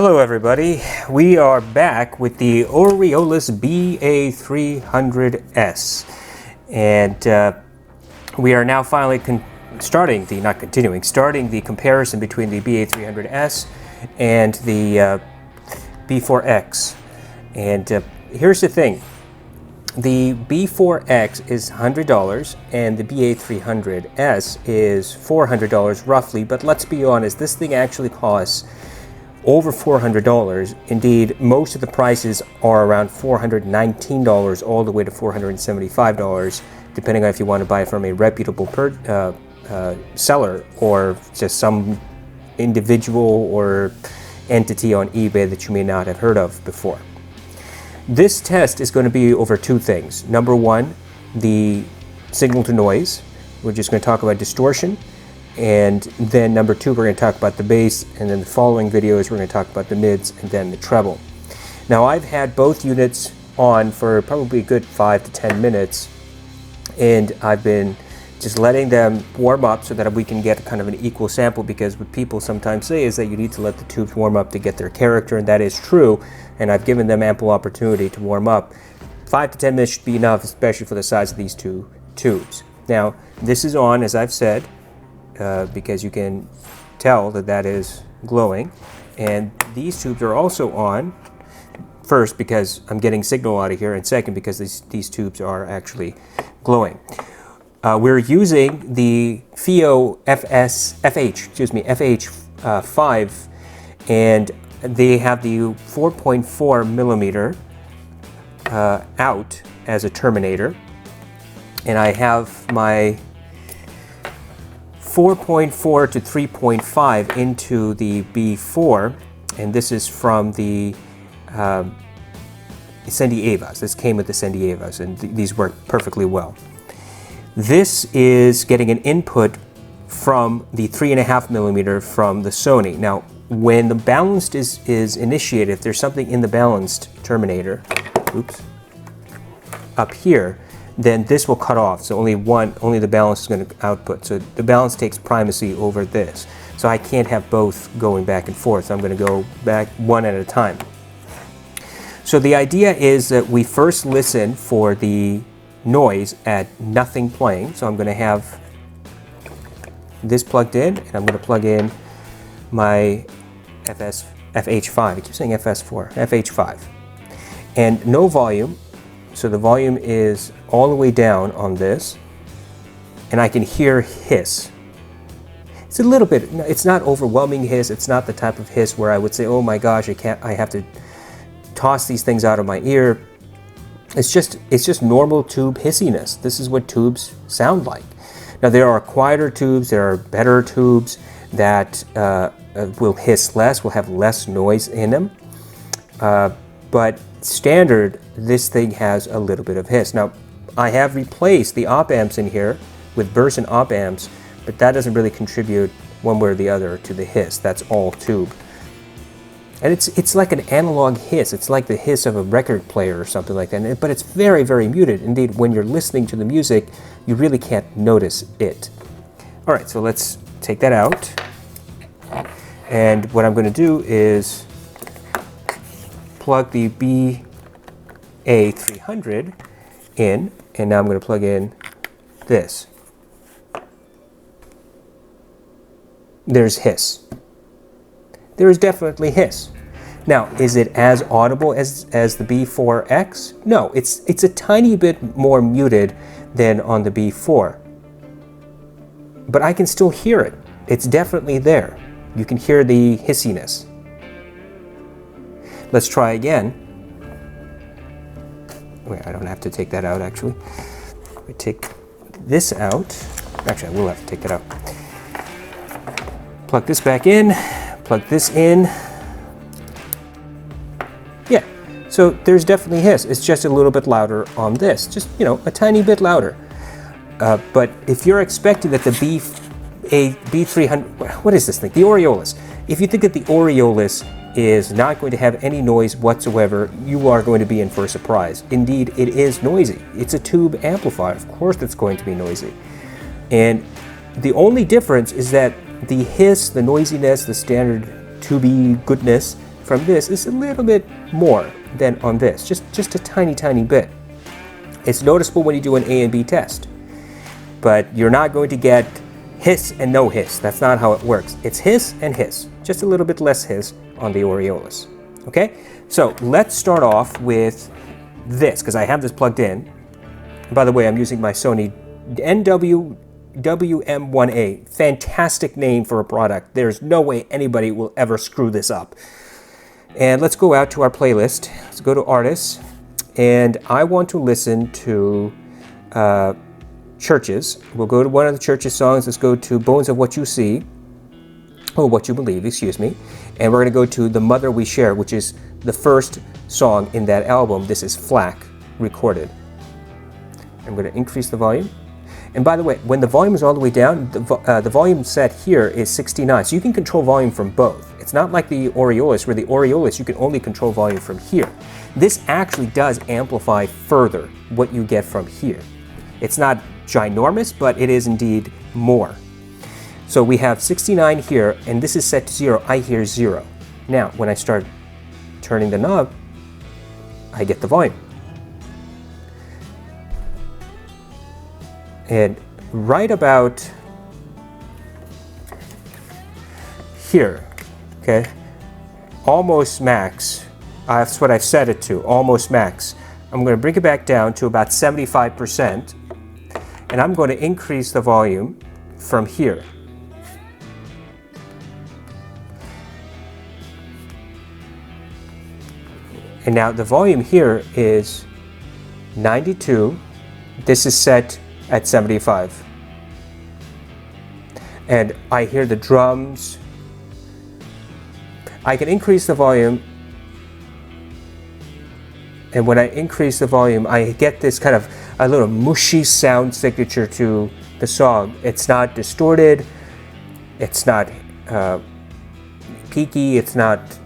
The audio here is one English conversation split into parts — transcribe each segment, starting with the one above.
Hello everybody, we are back with the Oriolus BA300s, and we are now finally starting the comparison between the BA300s and the B4X. And here's the thing, the B4X is $100 and the BA300s is $400 roughly, but let's be honest, this thing actually costs over $400. Indeed, most of the prices are around $419 all the way to $475, depending on if you want to buy it from a reputable seller or just some individual or entity on eBay that you may not have heard of before. This test is going to be over two things. Number one, the signal to noise. We're just going to talk about distortion. And then number two, we're going to talk about the bass, and then the following videos we're going to talk about the mids and then the treble. Now I've had both units on for probably a good 5 to 10 minutes, and I've been just letting them warm up so that we can get kind of an equal sample, because what people sometimes say is that you need to let the tubes warm up to get their character, and that is true, and I've given them ample opportunity to warm up. 5 to 10 minutes should be enough, especially for the size of these two tubes. Now this is on, as I've said, because you can tell that that is glowing, and these tubes are also on, first because I'm getting signal out of here, and second because these tubes are actually glowing. We're using the FH5, and they have the 4.4 millimeter out as a terminator, and I have my 4.4 to 3.5 into the B4, and this is from the sennheisers. This came with the sennheisers, and these work perfectly well. This is getting an input from the 3.5 millimeter from the Sony. Now, when the balanced is initiated, if there's something in the balanced terminator, up here, then this will cut off. So only the balance is going to output. So the balance takes primacy over this. So I can't have both going back and forth. So I'm going to go back one at a time. So the idea is that we first listen for the noise at nothing playing. So I'm going to have this plugged in, and I'm going to plug in my FH5. I keep saying FS4, FH5. And no volume. So the volume is all the way down on this, and I can hear hiss. It's a little bit, it's not overwhelming hiss, it's not the type of hiss where I would say, oh my gosh, I have to toss these things out of my ear. It's just normal tube hissiness. This is what tubes sound like. Now there are quieter tubes, there are better tubes that will hiss less, will have less noise in them. But standard, this thing has a little bit of hiss. Now, I have replaced the op amps in here with burst and op amps, but that doesn't really contribute one way or the other to the hiss. That's all tube. And it's like an analog hiss. It's like the hiss of a record player or something like that, but it's very, very muted. Indeed, when you're listening to the music, you really can't notice it. All right, so let's take that out. And what I'm going to do is plug the BA300 in, and now I'm going to plug in this. There's hiss. There is definitely hiss. Now, is it as audible as the B4X? No, it's a tiny bit more muted than on the B4. But I can still hear it. It's definitely there. You can hear the hissiness. Let's try again. Wait, I don't have to take that out, actually. We take this out. Actually, I will have to take that out. Plug this back in. Plug this in. Yeah, so there's definitely hiss. It's just a little bit louder on this. Just, you know, a tiny bit louder. But if you're expecting that the B300, what is this thing? The Oriolus. If you think that the Oriolus is not going to have any noise whatsoever, you are going to be in for a surprise. Indeed, it is noisy. It's a tube amplifier. Of course it's going to be noisy. And the only difference is that the hiss, the noisiness, the standard tubey goodness from this is a little bit more than on this, just a tiny bit. It's noticeable when you do an A and B test, but you're not going to get hiss and no hiss. That's not how it works. It's hiss and hiss, just a little bit less hiss on the Oriolus. Okay, so let's start off with this, because I have this plugged in. And by the way, I'm using my Sony WM1A. Fantastic name for a product. There's no way anybody will ever screw this up. And let's go out to our playlist. Let's go to artists. And I want to listen to Churches. We'll go to one of the Churches songs. Let's go to Bones of What You See. Or What You Believe, excuse me. And we're going to go to The Mother We Share, which is the first song in that album. This is FLAC recorded. I'm going to increase the volume. And by the way, when the volume is all the way down, the volume set here is 69. So you can control volume from both. It's not like the Oriolus, where the Oriolus you can only control volume from here. This actually does amplify further what you get from here. It's not ginormous, but it is indeed more. So we have 69 here, and this is set to 0. I hear 0. Now, when I start turning the knob, I get the volume. And right about here, okay, almost max, that's what I've set it to, almost max. I'm going to bring it back down to about 75%, and I'm going to increase the volume from here. And now the volume here is 92. This is set at 75. And I hear the drums. I can increase the volume. And when I increase the volume, I get this kind of a little mushy sound signature to the song. It's not distorted. It's not peaky. It's not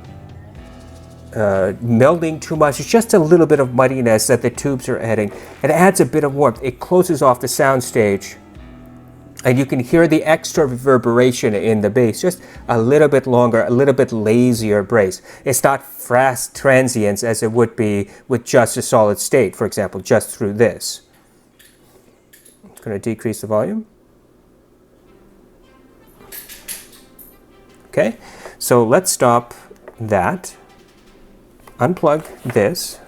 melding too much. It's just a little bit of muddiness that the tubes are adding. It adds a bit of warmth. It closes off the sound stage, and you can hear the extra reverberation in the bass, just a little bit longer, a little bit lazier bass. It's not fast transients as it would be with just a solid state, for example, just through this. I'm going to decrease the volume. Okay, so let's stop that. Unplug this,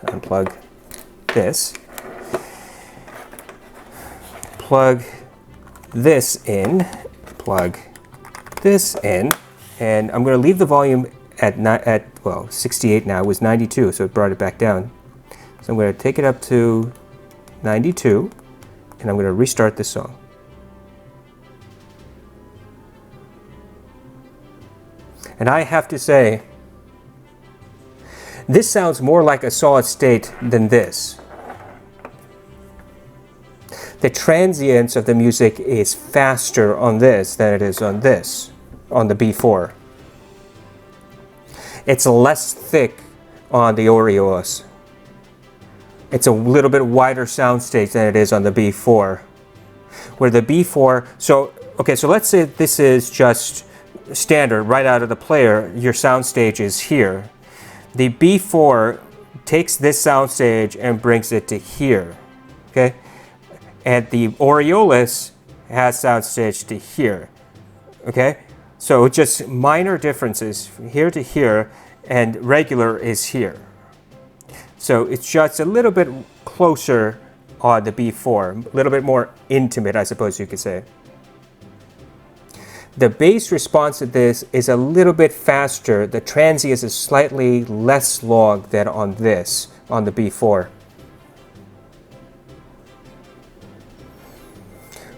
plug this in, plug this in, and I'm going to leave the volume at 68 now. It was 92, so it brought it back down. So I'm going to take it up to 92, and I'm going to restart this song. And I have to say, this sounds more like a solid state than this. The transience of the music is faster on this than it is on this, on the B4. It's less thick on the Oriolus. It's a little bit wider soundstage than it is on the B4. Where the B4, so let's say this is just standard right out of the player, your soundstage is here. The B4 takes this soundstage and brings it to here, okay? And the Oriolus has soundstage to here, okay? So just minor differences from here to here, and regular is here. So it's just a little bit closer on the B4, a little bit more intimate, I suppose you could say. The bass response to this is a little bit faster. The transients is slightly less long than on this, on the B4.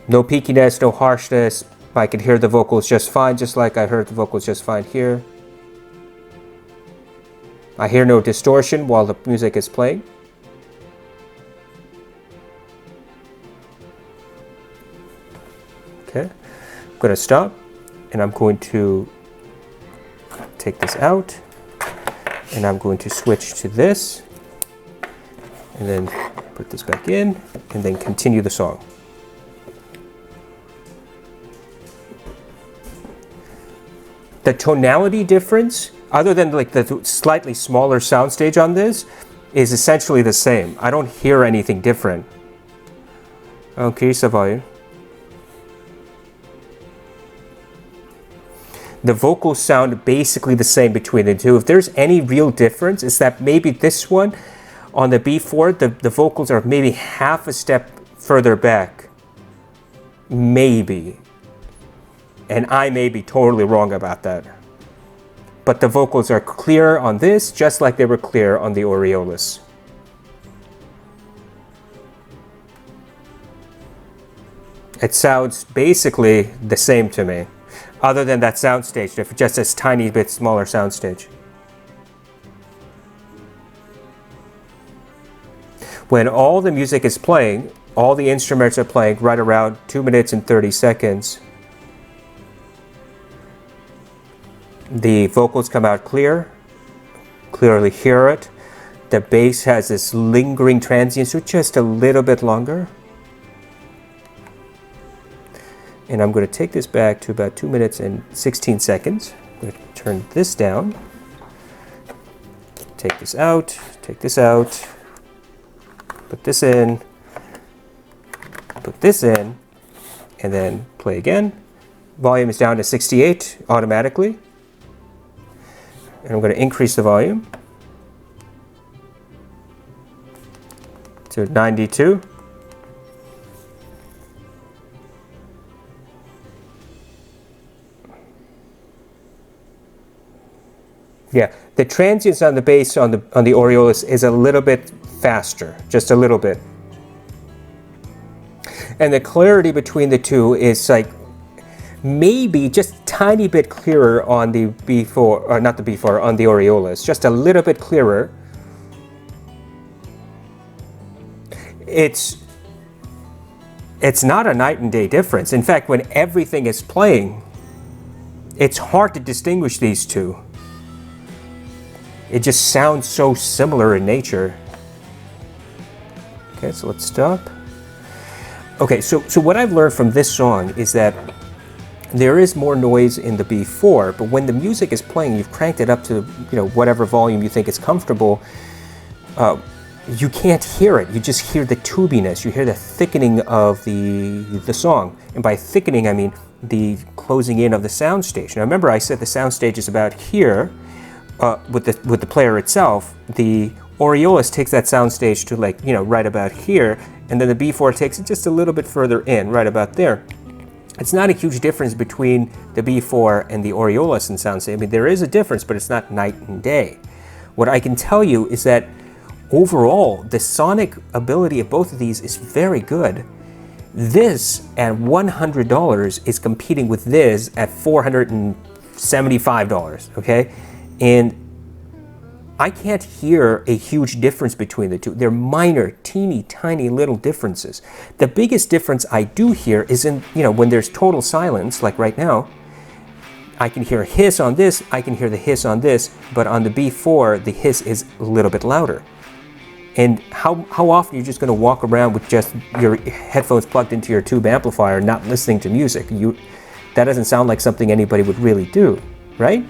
No peakiness, no harshness. I can hear the vocals just fine, just like I heard the vocals just fine here. I hear no distortion while the music is playing. Okay, I'm going to stop. And I'm going to take this out, and I'm going to switch to this, and then put this back in, and then continue the song. The tonality difference other than like the slightly smaller soundstage on this, is essentially the same. I don't hear anything different. Increase the volume. The vocals sound basically the same between the two. If there's any real difference, it's that maybe this one on the B4, the vocals are maybe half a step further back. Maybe. And I may be totally wrong about that. But the vocals are clear on this, just like they were clear on the Oriolus. It sounds basically the same to me, other than that soundstage, just a tiny bit smaller soundstage. When all the music is playing, all the instruments are playing right around 2 minutes and 30 seconds. The vocals come out clear, clearly hear it. The bass has this lingering transient, so just a little bit longer. And I'm going to take this back to about 2 minutes and 16 seconds. I'm going to turn this down. Take this out, take this out, put this in, and then play again. Volume is down to 68 automatically. And I'm going to increase the volume to 92. Yeah, the transients on the bass on the Oriolus is a little bit faster, just a little bit. And the clarity between the two is like maybe just a tiny bit clearer on the B4, or not the B4, on the Oriolus, just a little bit clearer. It's not a night and day difference. In fact, when everything is playing, it's hard to distinguish these two. It just sounds so similar in nature. Okay, so let's stop. Okay, so what I've learned from this song is that there is more noise in the B4, but when the music is playing, you've cranked it up to whatever volume you think is comfortable. You can't hear it. You just hear the tubiness. You hear the thickening of the song, and by thickening I mean the closing in of the soundstage. Now remember, I said the soundstage is about here. With the player itself, the Oriolus takes that soundstage to right about here, and then the B4 takes it just a little bit further in, right about there. It's not a huge difference between the B4 and the Oriolus in soundstage. I mean, there is a difference, but it's not night and day. What I can tell you is that overall, the sonic ability of both of these is very good. This at $100 is competing with this at $475, okay? And I can't hear a huge difference between the two. They're minor, teeny, tiny little differences. The biggest difference I do hear is in, when there's total silence, like right now, I can hear a hiss on this, I can hear the hiss on this, but on the B4, the hiss is a little bit louder. And how often are you just going to walk around with just your headphones plugged into your tube amplifier, not listening to music? That doesn't sound like something anybody would really do, right?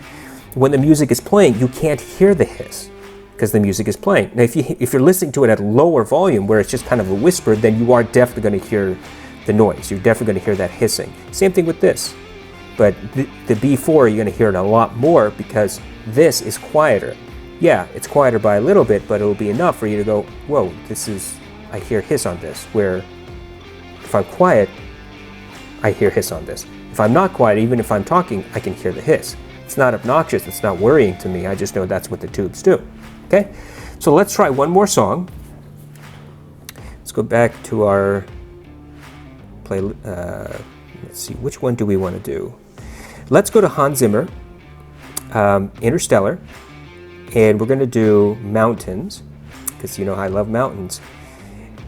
When the music is playing, you can't hear the hiss because the music is playing. Now, if you're listening to it at lower volume where it's just kind of a whisper, then you are definitely going to hear the noise. You're definitely going to hear that hissing. Same thing with this. But the B4, you're going to hear it a lot more because this is quieter. Yeah, it's quieter by a little bit, but it'll be enough for you to go, whoa, I hear hiss on this. Where if I'm quiet, I hear hiss on this. If I'm not quiet, even if I'm talking, I can hear the hiss. It's not obnoxious, it's not worrying to me, I just know that's what the tubes do. Okay, so let's try one more song. Let's go back to our play, let's see, which one do we want to do? Let's go to Hans Zimmer, Interstellar, and we're going to do Mountains, because I love mountains.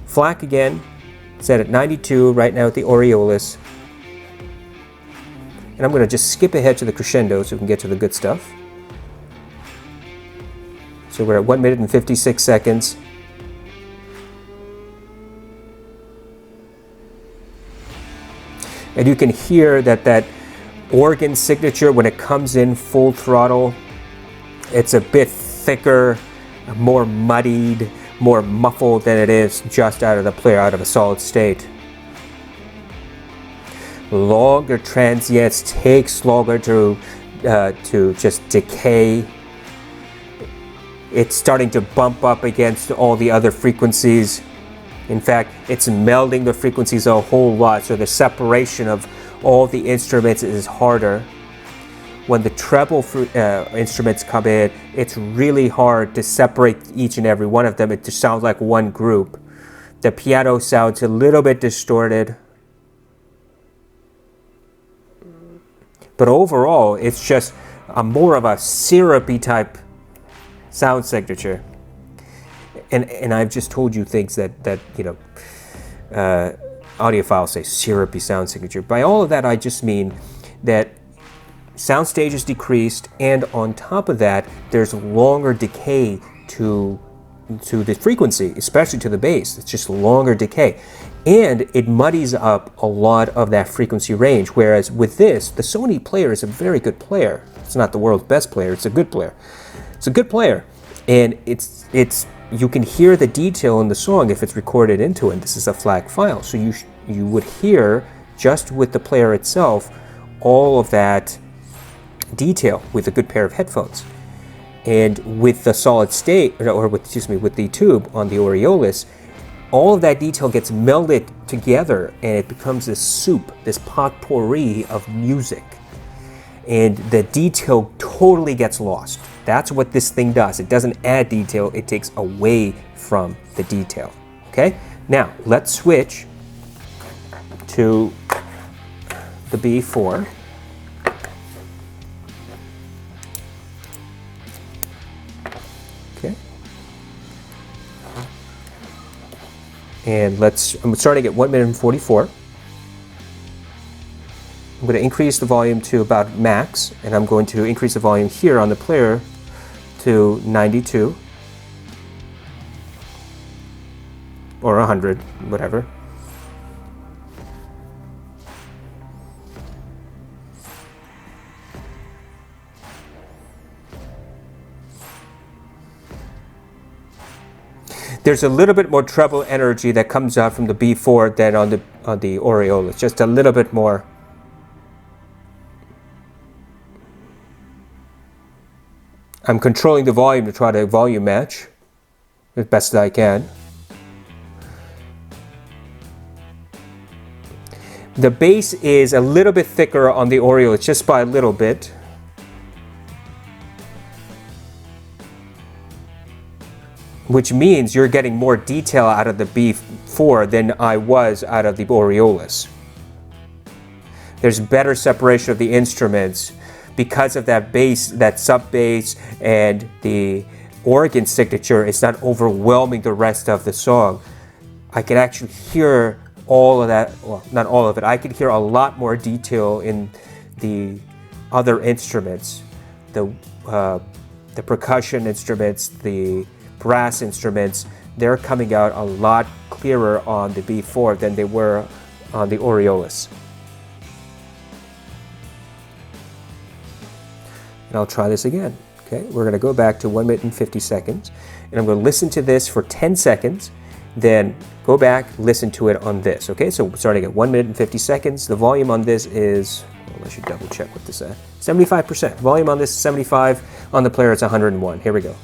FLAC again, set at 92 right now at the Oriolus. And I'm going to just skip ahead to the crescendo so we can get to the good stuff. So we're at 1 minute and 56 seconds. And you can hear that organ signature when it comes in full throttle. It's a bit thicker, more muddied, more muffled than it is just out of the player, out of a solid state. Longer transients takes longer to just decay. It's starting to bump up against all the other frequencies. In fact, it's melding the frequencies a whole lot, so the separation of all the instruments is harder. When the treble instruments come in, it's really hard to separate each and every one of them. It just sounds like one group. The piano sounds a little bit distorted. But overall, it's just more of a syrupy type sound signature. And I've just told you things that you know, audiophiles say syrupy sound signature. By all of that, I just mean that sound stage is decreased, and on top of that, there's longer decay to the frequency, especially to the bass. It's just longer decay. And it muddies up a lot of that frequency range, whereas with this, the Sony player is a very good player. It's not the world's best player, it's a good player. It's a good player, and it's you can hear the detail in the song if it's recorded into it. This is a FLAC file, so you would hear, just with the player itself, all of that detail with a good pair of headphones. And with the solid state, or with the tube on the Oriolus, all of that detail gets melded together and it becomes this soup, this potpourri of music. And the detail totally gets lost. That's what this thing does. It doesn't add detail, it takes away from the detail. Okay? Now, let's switch to the B4. Okay. And I'm starting at 1 minute and 44. I'm going to increase the volume to about max, and I'm going to increase the volume here on the player to 92 or 100, whatever. There's a little bit more treble energy that comes out from the B4 than on the Oriolus, just a little bit more. I'm controlling the volume to try to volume match as best as I can. The bass is a little bit thicker on the Oriolus, just by a little bit. Which means you're getting more detail out of the B4 than I was out of the Oriolus. There's better separation of the instruments because of that bass, that sub bass, and the organ signature is not overwhelming the rest of the song. I can actually hear all of that, well, not all of it, I can hear a lot more detail in the other instruments. The percussion instruments, the brass instruments, they're coming out a lot clearer on the B4 than they were on the Oriolus. And I'll try this again. Okay, we're going to go back to 1 minute and 50 seconds, and I'm going to listen to this for 10 seconds, then go back, listen to it on this. Okay, so starting at 1 minute and 50 seconds, the volume on this is, well, I should double check what this is, 75%. Volume on this is 75, on the player it's 101. Here we go.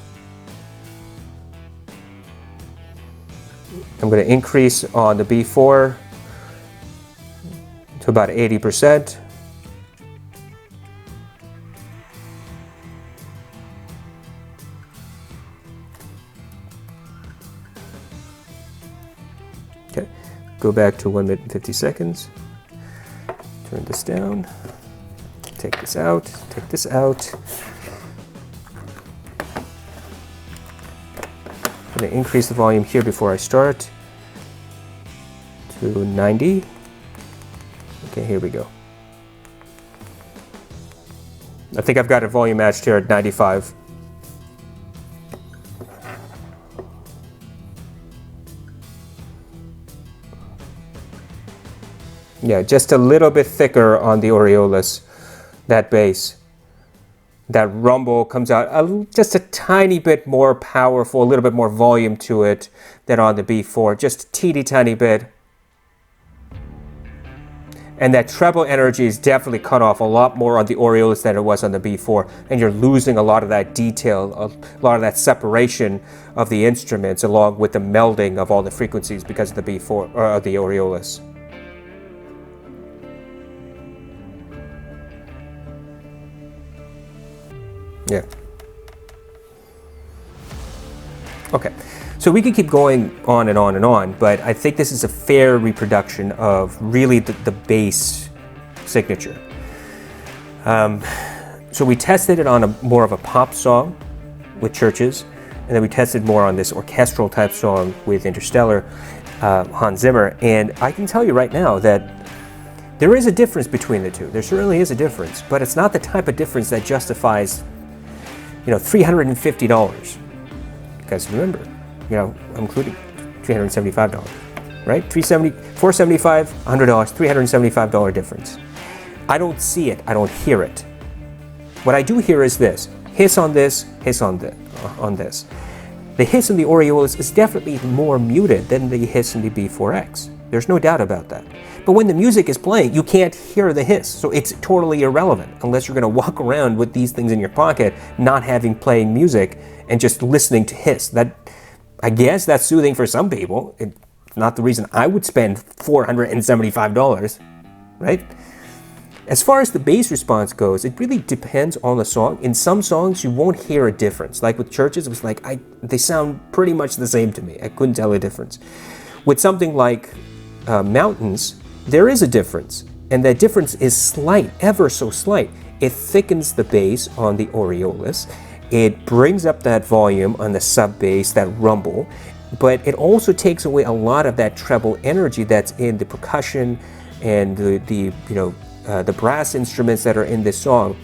I'm going to increase on the B4 to about 80%. Okay, go back to 1 minute and 50 seconds. Turn this down. Take this out. Take this out. I'm going to increase the volume here before I start to 90. Okay, here we go. I think I've got a volume matched here at 95. Yeah, just a little bit thicker on the Oriolus, that bass. That rumble comes out just a tiny bit more powerful, a little bit more volume to it than on the B4, just a teeny tiny bit. And that treble energy is definitely cut off a lot more on the Oriolus than it was on the B4, and you're losing a lot of that detail, a lot of that separation of the instruments along with the melding of all the frequencies because of the B4 or the Oriolus. Yeah. Okay, so we could keep going on and on and on, but I think this is a fair reproduction of really the bass signature. So we tested it on more of a pop song with Churches, and then we tested more on this orchestral type song with Interstellar, Hans Zimmer, and I can tell you right now that there is a difference between the two. There certainly is a difference, but it's not the type of difference that justifies, $350. Because remember, I'm including $375, right? $475, $100, $375 difference. I don't see it. I don't hear it. What I do hear is this: hiss on this, hiss on this. The hiss in the Oriolus is definitely more muted than the hiss in the B4X. There's no doubt about that. But when the music is playing, you can't hear the hiss, so it's totally irrelevant unless you're going to walk around with these things in your pocket, not having playing music and just listening to hiss. That, I guess that's soothing for some people. It's not the reason I would spend $475, right? As far as the bass response goes, it really depends on the song. In some songs, you won't hear a difference. Like with Churches, it was like, they sound pretty much the same to me. I couldn't tell a difference. With something like Mountains, there is a difference, and that difference is slight, ever so slight. It thickens the bass on the Oriolus, it brings up that volume on the sub bass, that rumble, but it also takes away a lot of that treble energy that's in the percussion and the brass instruments that are in this song,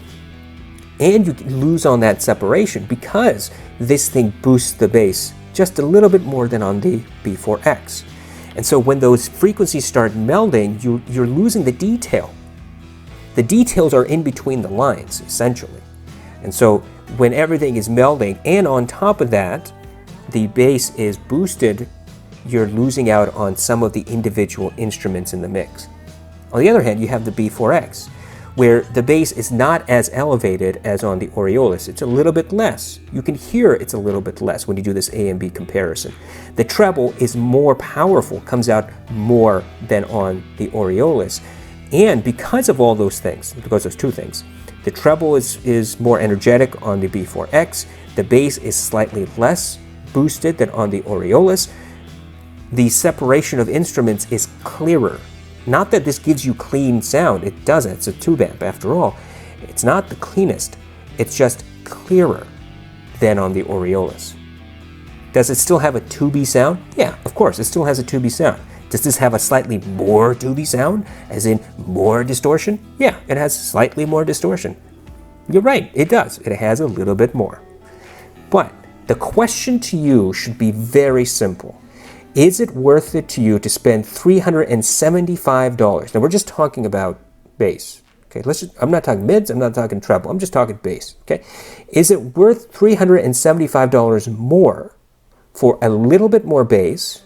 and you lose on that separation because this thing boosts the bass just a little bit more than on the B4X. And so when those frequencies start melding, you're losing the detail. The details are in between the lines, essentially. And so when everything is melding, and on top of that, the bass is boosted, you're losing out on some of the individual instruments in the mix. On the other hand, you have the B4X, where the bass is not as elevated as on the Oriolus. It's a little bit less. You can hear it's a little bit less when you do this A and B comparison. The treble is more powerful, comes out more than on the Oriolus. And because of all those things, because those two things, the treble is more energetic on the B4X, the bass is slightly less boosted than on the Oriolus. The separation of instruments is clearer. Not that this gives you clean sound, it doesn't, it's a tube amp after all. It's not the cleanest, it's just clearer than on the Oriolus. Does it still have a tubey sound? Yeah, of course, it still has a tubey sound. Does this have a slightly more tubey sound, as in more distortion? Yeah, it has slightly more distortion. You're right, it does, it has a little bit more. But the question to you should be very simple. Is it worth it to you to spend $375? Now we're just talking about bass. Okay, I'm not talking mids, I'm not talking treble, I'm just talking bass. Okay, is it worth $375 more for a little bit more bass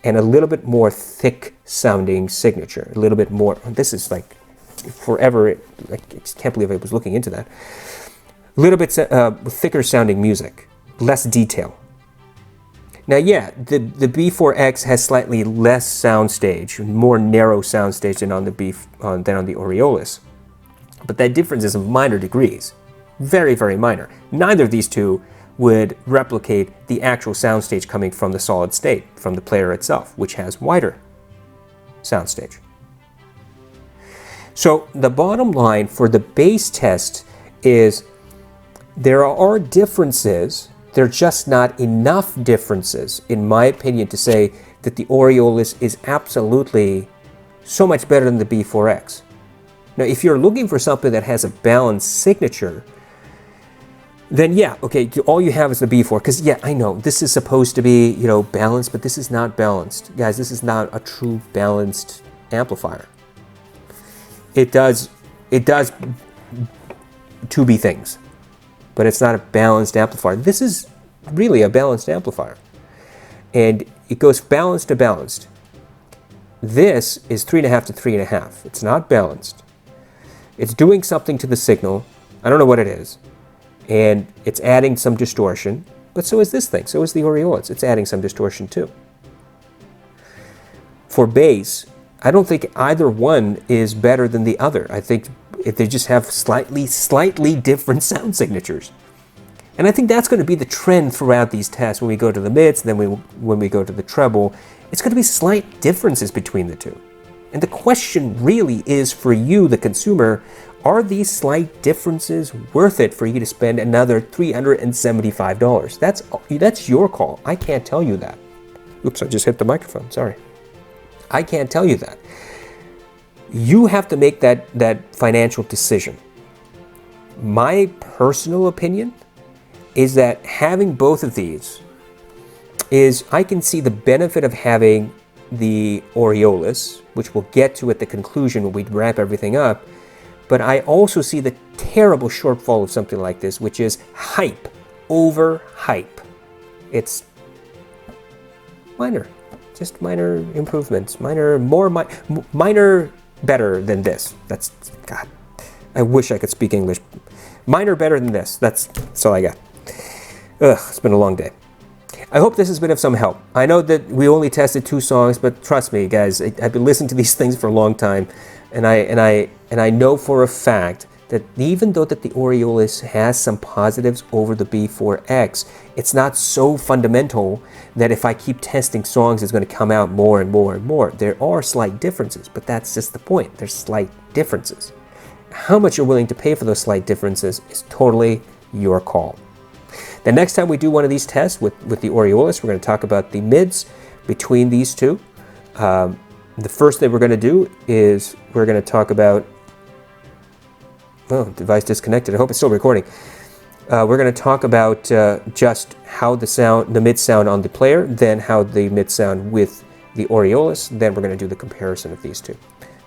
and a little bit more thick sounding signature? A little bit more. This is like forever. I can't believe I was looking into that. A little bit thicker sounding music, less detail. Now, yeah, the B4X has slightly less soundstage, more narrow soundstage than on the Oriolus, but that difference is of minor degrees, very, very minor. Neither of these two would replicate the actual soundstage coming from the solid state, from the player itself, which has wider soundstage. So the bottom line for the bass test is there are differences. They're just not enough differences, in my opinion, to say that the Oriolus is absolutely so much better than the B4X. Now, if you're looking for something that has a balanced signature, then yeah, okay, all you have is the B4, because yeah, I know, this is supposed to be, balanced, but this is not balanced. Guys, this is not a true balanced amplifier. It does tubey things. but it's not a balanced amplifier. This is really a balanced amplifier. And it goes balanced to balanced. This is 3.5 to 3.5. It's not balanced. It's doing something to the signal. I don't know what it is. And it's adding some distortion. But so is this thing. So is the Oriolus. It's adding some distortion too. For bass, I don't think either one is better than the other. I think they just have slightly different sound signatures. And I think that's going to be the trend throughout these tests when we go to the mids, then when we go to the treble. It's going to be slight differences between the two. And the question really is for you, the consumer, are these slight differences worth it for you to spend another $375? That's your call. I can't tell you that. Oops, I just hit the microphone, sorry. I can't tell you that. You have to make that financial decision. My personal opinion is that having both of these is, I can see the benefit of having the Oriolus, which we'll get to at the conclusion when we wrap everything up, but I also see the terrible shortfall of something like this, which is hype over hype. It's minor, just minor improvements, minor better than this. That's, God, I wish I could speak English. Minor better than this. That's all I got. Ugh, it's been a long day. I hope this has been of some help. I know that we only tested 2 songs, but trust me, guys, I've been listening to these things for a long time, and I know for a fact that even though that the Oriolus has some positives over the B4X, it's not so fundamental that if I keep testing songs, it's going to come out more and more and more. There are slight differences, but that's just the point. There's slight differences. How much you're willing to pay for those slight differences is totally your call. The next time we do one of these tests with the Oriolus, we're going to talk about the mids between these two. The first thing we're going to do is we're going to talk about, oh, device disconnected. I hope it's still recording. We're going to talk about just how the mid sound on the player, then how the mid sound with the Oriolus. Then we're going to do the comparison of these two.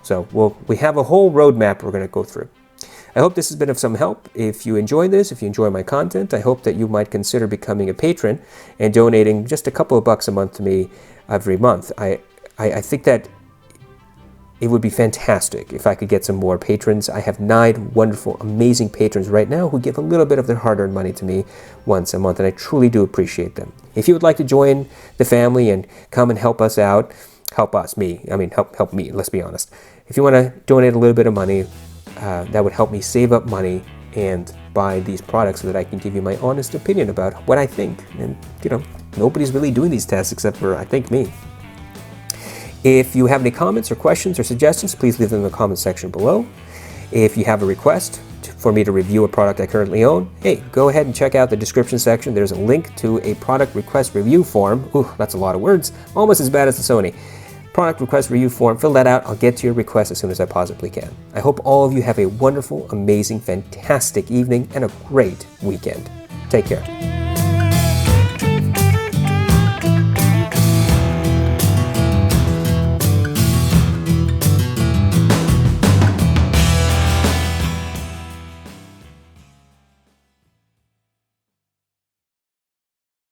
So we have a whole roadmap we're going to go through. I hope this has been of some help. If you enjoy this, if you enjoy my content, I hope that you might consider becoming a patron and donating just a couple of bucks a month to me every month. I think that it would be fantastic if I could get some more patrons. I have 9 wonderful, amazing patrons right now who give a little bit of their hard-earned money to me once a month, and I truly do appreciate them. If you would like to join the family and come and help us out, help me, let's be honest. If you want to donate a little bit of money, that would help me save up money and buy these products so that I can give you my honest opinion about what I think. And, nobody's really doing these tests except for, I think, me. If you have any comments or questions or suggestions, please leave them in the comment section below. If you have a request for me to review a product I currently own, hey, go ahead and check out the description section. There's a link to a product request review form. Ooh, that's a lot of words. Almost as bad as the Sony. Product request review form. Fill that out. I'll get to your request as soon as I possibly can. I hope all of you have a wonderful, amazing, fantastic evening and a great weekend. Take care.